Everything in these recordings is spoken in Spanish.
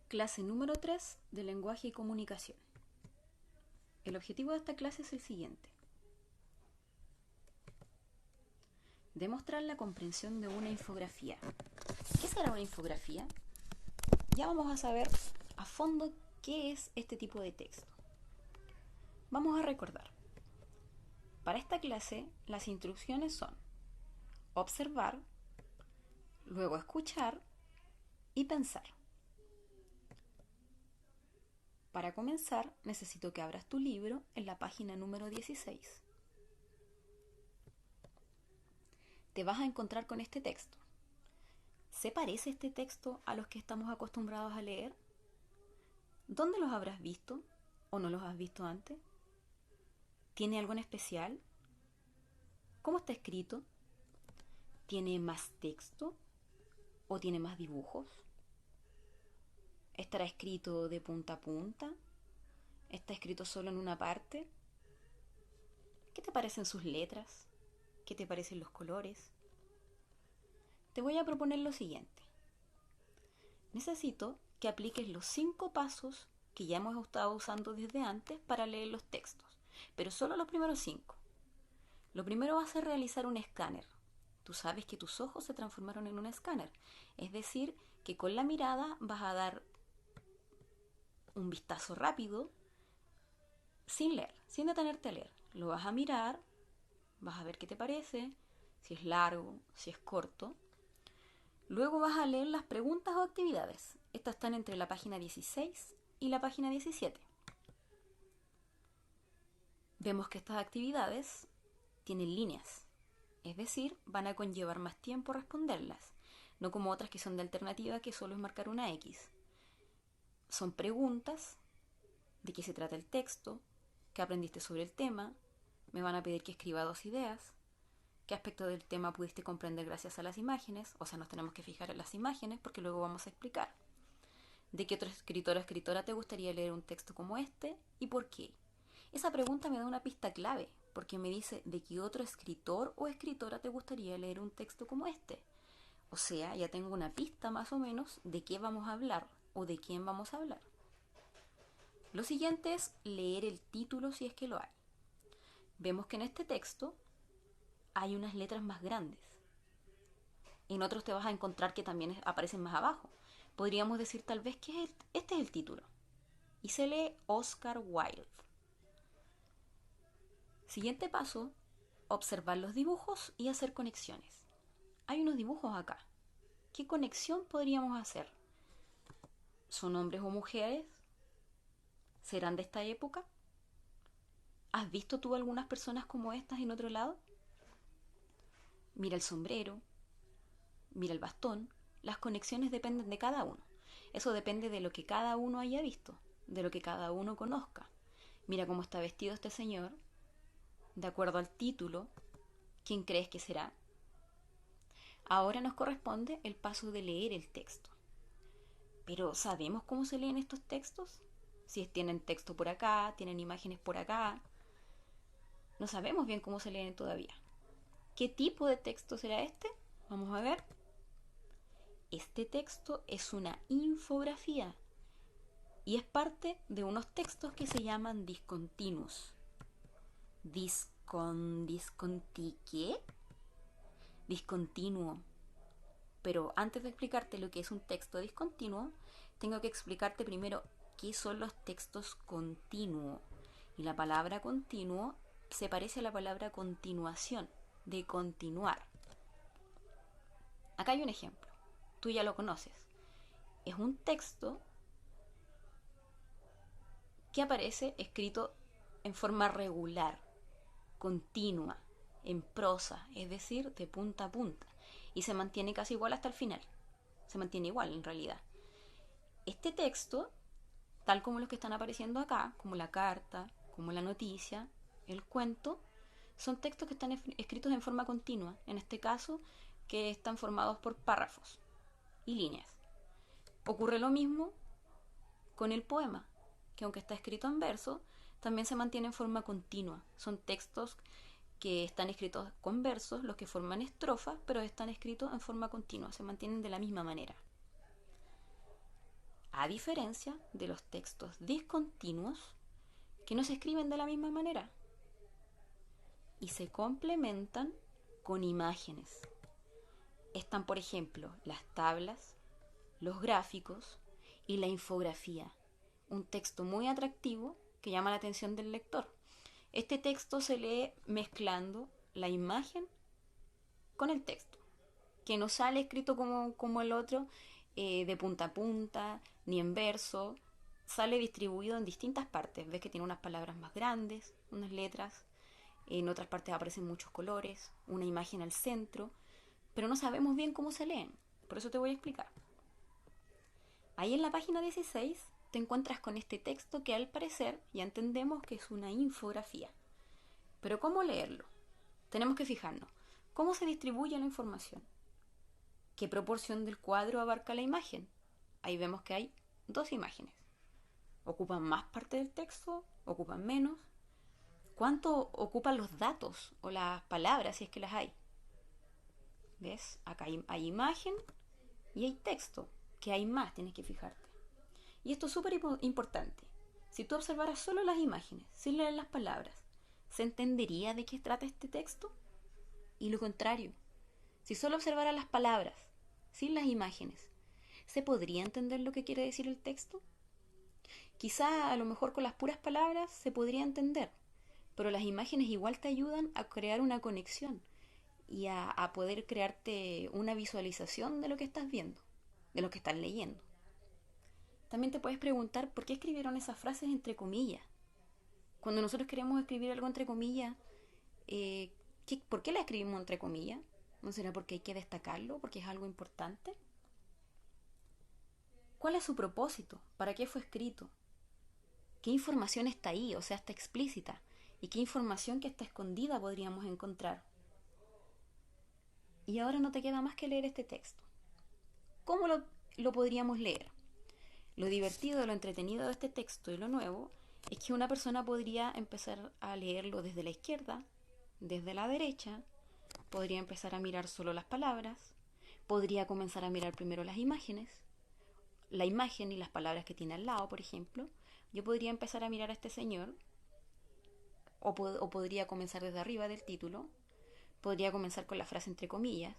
Clase número 3 de lenguaje y comunicación. El objetivo de esta clase es el siguiente: demostrar la comprensión de una infografía. ¿Qué será una infografía? Ya vamos a saber a fondo qué es este tipo de texto. Vamos a recordar. Para esta clase, las instrucciones son observar, luego escuchar y pensar. Para comenzar, necesito que abras tu libro en la página número 16. Te vas a encontrar con este texto. ¿Se parece este texto a los que estamos acostumbrados a leer? ¿Dónde los habrás visto o no los has visto antes? ¿Tiene algo en especial? ¿Cómo está escrito? ¿Tiene más texto o tiene más dibujos? ¿Estará escrito de punta a punta? ¿Está escrito solo en una parte? ¿Qué te parecen sus letras? ¿Qué te parecen los colores? Te voy a proponer lo siguiente. Necesito que apliques los 5 pasos que ya hemos estado usando desde antes para leer los textos, pero solo los primeros 5. Lo primero va a ser realizar un escáner. Tú sabes que tus ojos se transformaron en un escáner, es decir, que con la mirada vas a dar un vistazo rápido, sin leer, sin detenerte a leer. Lo vas a mirar, vas a ver qué te parece, si es largo, si es corto. Luego vas a leer las preguntas o actividades. Estas están entre la página 16 y la página 17. Vemos que estas actividades tienen líneas, es decir, van a conllevar más tiempo responderlas, no como otras que son de alternativa que solo es marcar una X. Son preguntas de qué se trata el texto, qué aprendiste sobre el tema, me van a pedir que escriba 2 ideas, qué aspecto del tema pudiste comprender gracias a las imágenes, o sea, nos tenemos que fijar en las imágenes porque luego vamos a explicar. ¿De qué otro escritor o escritora te gustaría leer un texto como este y por qué? Esa pregunta me da una pista clave, porque me dice de qué otro escritor o escritora te gustaría leer un texto como este. O sea, ya tengo una pista más o menos de qué vamos a hablar o de quién vamos a hablar. Lo siguiente es leer el título si es que lo hay. Vemos que en este texto hay unas letras más grandes. En otros te vas a encontrar que también aparecen más abajo. Podríamos decir tal vez que este es el título. Y se lee Oscar Wilde. Siguiente paso, observar los dibujos y hacer conexiones. Hay unos dibujos acá. ¿Qué conexión podríamos hacer? ¿Son hombres o mujeres? ¿Serán de esta época? ¿Has visto tú algunas personas como estas en otro lado? Mira el sombrero, mira el bastón. Las conexiones dependen de cada uno. Eso depende de lo que cada uno haya visto, de lo que cada uno conozca. Mira cómo está vestido este señor. De acuerdo al título, ¿quién crees que será? Ahora nos corresponde el paso de leer el texto. Pero ¿sabemos cómo se leen estos textos? Si tienen texto por acá, tienen imágenes por acá. No sabemos bien cómo se leen todavía. ¿Qué tipo de texto será este? Vamos a ver. Este texto es una infografía y es parte de unos textos que se llaman discontinuos. ¿Qué? Discontinuo. Pero antes de explicarte lo que es un texto discontinuo, tengo que explicarte primero qué son los textos continuos. Y la palabra continuo se parece a la palabra continuación, de continuar. Acá hay un ejemplo. Tú ya lo conoces. Es un texto que aparece escrito en forma regular, continua, en prosa, es decir, de punta a punta. Y se mantiene casi igual hasta el final. Se mantiene igual en realidad. Este texto, tal como los que están apareciendo acá, como la carta, como la noticia, el cuento, son textos que están escritos en forma continua. En este caso, que están formados por párrafos y líneas. Ocurre lo mismo con el poema, que aunque está escrito en verso, también se mantiene en forma continua. Son textos que están escritos con versos, los que forman estrofas, pero están escritos en forma continua, se mantienen de la misma manera. a diferencia de los textos discontinuos que no se escriben de la misma manera y se complementan con imágenes. Están, por ejemplo, las tablas, los gráficos y la infografía. Un texto muy atractivo que llama la atención del lector. Este texto se lee mezclando la imagen con el texto, que no sale escrito como el otro, de punta a punta, ni en verso. Sale distribuido en distintas partes. Ves que tiene unas palabras más grandes, unas letras. En otras partes aparecen muchos colores, una imagen al centro, pero no sabemos bien cómo se leen. Por eso te voy a explicar. Ahí en la página 16 te encuentras con este texto que al parecer ya entendemos que es una infografía. Pero ¿cómo leerlo? Tenemos que fijarnos. ¿Cómo se distribuye la información? ¿Qué proporción del cuadro abarca la imagen? Ahí vemos que hay dos imágenes. ¿Ocupan más parte del texto? ¿Ocupan menos? ¿Cuánto ocupan los datos o las palabras si es que las hay? ¿Ves? Acá hay imagen y hay texto. ¿Qué hay más? Tienes que fijarte. Y esto es súper importante. Si tú observaras solo las imágenes, sin leer las palabras, ¿se entendería de qué trata este texto? Y lo contrario, si solo observara las palabras, sin las imágenes, ¿se podría entender lo que quiere decir el texto? Quizá a lo mejor con las puras palabras se podría entender, pero las imágenes igual te ayudan a crear una conexión y a poder crearte una visualización de lo que estás viendo, de lo que estás leyendo. También te puedes preguntar por qué escribieron esas frases entre comillas. Cuando nosotros queremos escribir algo entre comillas, eh, ¿por qué la escribimos entre comillas? ¿No será porque hay que destacarlo? ¿Porque es algo importante? ¿Cuál es su propósito? ¿Para qué fue escrito? ¿Qué información está ahí? O sea, está explícita. ¿Y qué información que está escondida podríamos encontrar? Y ahora no te queda más que leer este texto. ¿Cómo lo podríamos leer? Lo divertido, lo entretenido de este texto y lo nuevo es que una persona podría empezar a leerlo desde la izquierda, desde la derecha, podría empezar a mirar solo las palabras, podría comenzar a mirar primero las imágenes, la imagen y las palabras que tiene al lado, por ejemplo. Yo podría empezar a mirar a este señor, o podría comenzar desde arriba del título, podría comenzar con la frase entre comillas.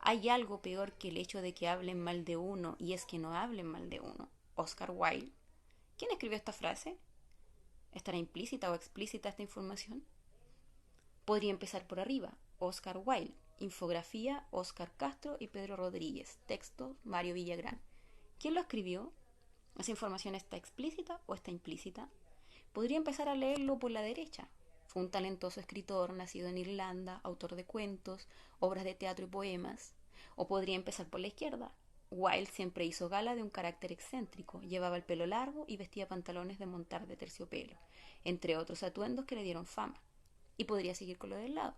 Hay algo peor que el hecho de que hablen mal de uno, y es que no hablen mal de uno. Oscar Wilde. ¿Quién escribió esta frase? ¿Estará implícita o explícita esta información? Podría empezar por arriba. Oscar Wilde. Infografía, Oscar Castro y Pedro Rodríguez. Texto, Mario Villagrán. ¿Quién lo escribió? ¿Esa información está explícita o está implícita? Podría empezar a leerlo por la derecha. Fue un talentoso escritor nacido en Irlanda, autor de cuentos, obras de teatro y poemas. O podría empezar por la izquierda. Wilde siempre hizo gala de un carácter excéntrico, llevaba el pelo largo y vestía pantalones de montar de terciopelo, entre otros atuendos que le dieron fama. Y podría seguir con lo del lado.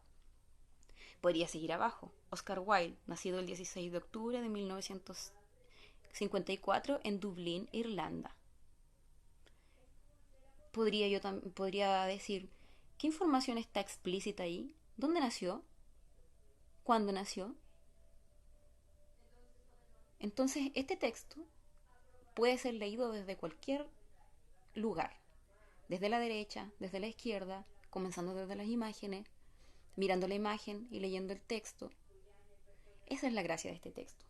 Podría seguir abajo. Oscar Wilde, nacido el 16 de octubre de 1954 en Dublín, Irlanda. Podría decir, ¿qué información está explícita ahí? ¿Dónde nació? ¿Cuándo nació? Entonces, este texto puede ser leído desde cualquier lugar, desde la derecha, desde la izquierda, comenzando desde las imágenes, mirando la imagen y leyendo el texto. Esa es la gracia de este texto.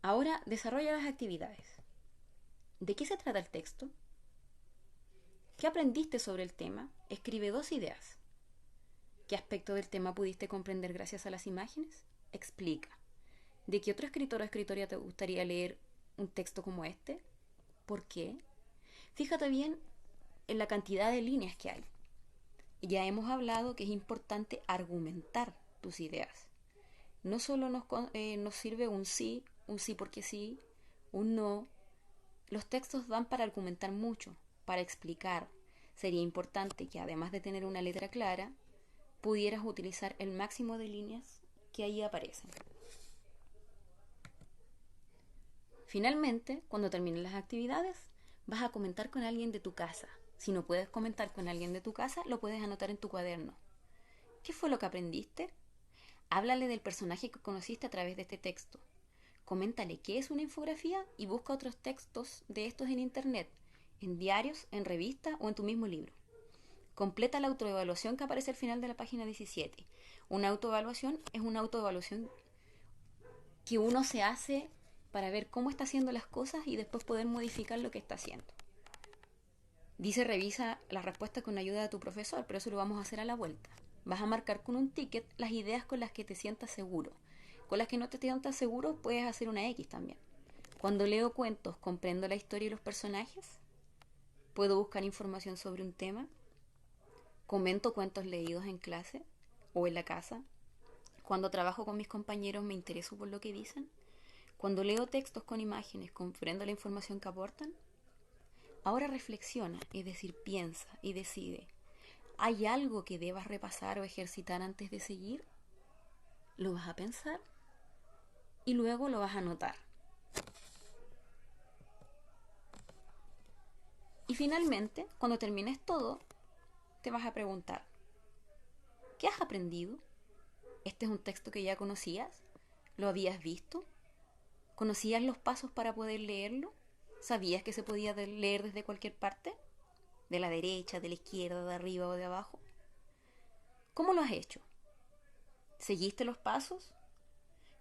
Ahora desarrolla las actividades. ¿De qué se trata el texto? ¿Qué aprendiste sobre el tema? Escribe 2 ideas. ¿Qué aspecto del tema pudiste comprender gracias a las imágenes? Explica. ¿De qué otro escritor o escritora te gustaría leer un texto como este? ¿Por qué? Fíjate bien en la cantidad de líneas que hay. Ya hemos hablado que es importante argumentar tus ideas. No solo nos sirve un sí porque sí, un no. Los textos dan para argumentar mucho, para explicar. Sería importante que además de tener una letra clara, pudieras utilizar el máximo de líneas que ahí aparecen. Finalmente, cuando terminen las actividades, vas a comentar con alguien de tu casa. Si no puedes comentar con alguien de tu casa, lo puedes anotar en tu cuaderno. ¿Qué fue lo que aprendiste? Háblale del personaje que conociste a través de este texto. Coméntale qué es una infografía y busca otros textos de estos en internet, en diarios, en revistas o en tu mismo libro. Completa la autoevaluación que aparece al final de la página 17. Una autoevaluación es una autoevaluación que uno se hace para ver cómo está haciendo las cosas y después poder modificar lo que está haciendo. Dice revisa las respuestas con ayuda de tu profesor, pero eso lo vamos a hacer a la vuelta. Vas a marcar con un ticket las ideas con las que te sientas seguro. Con las que no te sientas seguro puedes hacer una X también. Cuando leo cuentos, comprendo la historia y los personajes. Puedo buscar información sobre un tema. Comento cuentos leídos en clase o en la casa. Cuando trabajo con mis compañeros me intereso por lo que dicen. Cuando leo textos con imágenes, comprendo la información que aportan. Ahora reflexiona, es decir, piensa y decide. ¿Hay algo que debas repasar o ejercitar antes de seguir? Lo vas a pensar y luego lo vas a anotar. Y finalmente, cuando termines todo, te vas a preguntar, ¿qué has aprendido? ¿Este es un texto que ya conocías? ¿Lo habías visto? ¿Conocías los pasos para poder leerlo? ¿Sabías que se podía leer desde cualquier parte? ¿De la derecha, de la izquierda, de arriba o de abajo? ¿Cómo lo has hecho? ¿Seguiste los pasos?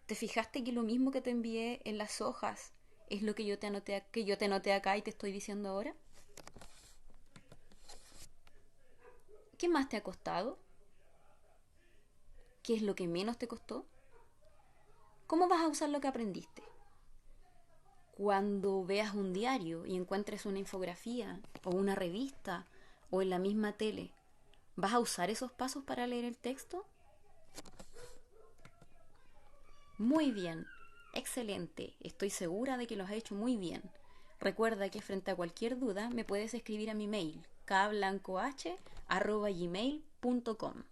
¿Te fijaste que lo mismo que te envié en las hojas es lo que yo te anoté acá y te estoy diciendo ahora? ¿Qué más te ha costado? ¿Qué es lo que menos te costó? ¿Cómo vas a usar lo que aprendiste? Cuando veas un diario y encuentres una infografía o una revista o en la misma tele, ¿vas a usar esos pasos para leer el texto? Muy bien, excelente, estoy segura de que lo has hecho muy bien. Recuerda que frente a cualquier duda me puedes escribir a mi mail kblancoh@gmail.com.